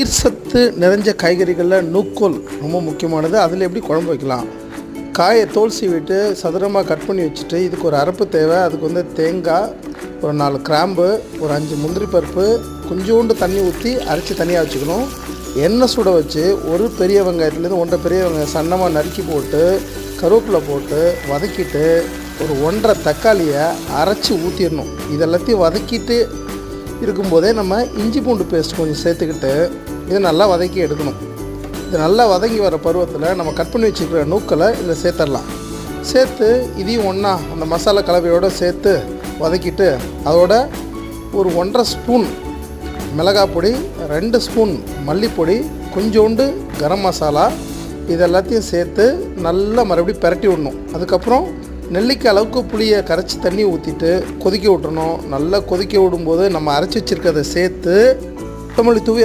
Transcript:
நீர் சத்து நிறைஞ்ச காய்கறிகளில் நூக்கோல் ரொம்ப முக்கியமானது. அதில் எப்படி குழம்பு வைக்கலாம்? காயை தோல் சீவிட்டு சதுரமாக கட் பண்ணி வச்சுட்டு இதுக்கு ஒரு அரைப்பு தேவை. அதுக்கு தேங்காய், ஒரு 4 கிராம்பு, ஒரு 5 முந்திரி பருப்பு, கொஞ்சோண்டு தண்ணி ஊற்றி அரைச்சி தனியாக வச்சுக்கணும். எண்ணெய் சுட வச்சு ஒரு பெரிய வெங்காயத்துலேருந்து 1.5 பெரிய வெங்காயம் சன்னமாக நறுக்கி போட்டு கருவேப்பிலை போட்டு வதக்கிட்டு ஒரு 1.5 தக்காளியை அரைச்சி ஊற்றிடணும். இதெல்லாத்தையும் வதக்கிட்டு இருக்கும்போதே நம்ம இஞ்சி பூண்டு பேஸ்ட் கொஞ்சம் சேர்த்துக்கிட்டு இதை நல்லா வதக்கி எடுக்கணும். இது நல்லா வதங்கி வர பருவத்தில் நம்ம கட் பண்ணி வச்சுக்கிற நூக்களை இதில் சேர்த்துடலாம். சேர்த்து இதையும் ஒன்றா அந்த மசாலா கலவையோடு சேர்த்து வதக்கிட்டு அதோட ஒரு 1.5 ஸ்பூன் மிளகாய் பொடி, 2 ஸ்பூன் மல்லிப்பொடி, கொஞ்சோண்டு கரம் மசாலா இதெல்லாத்தையும் சேர்த்து நல்லா மறுபடியும் பிரட்டி விடணும். அதுக்கப்புறம் நெல்லிக்காய் அளவுக்கு புளியை கரைச்சி தண்ணி ஊற்றிட்டு கொதிக்க விட்டுறணும். நல்லா கொதிக்க விடும்போது நம்ம அரைச்சி வச்சுருக்கிறத சேர்த்து கொத்தமல்லி தூவி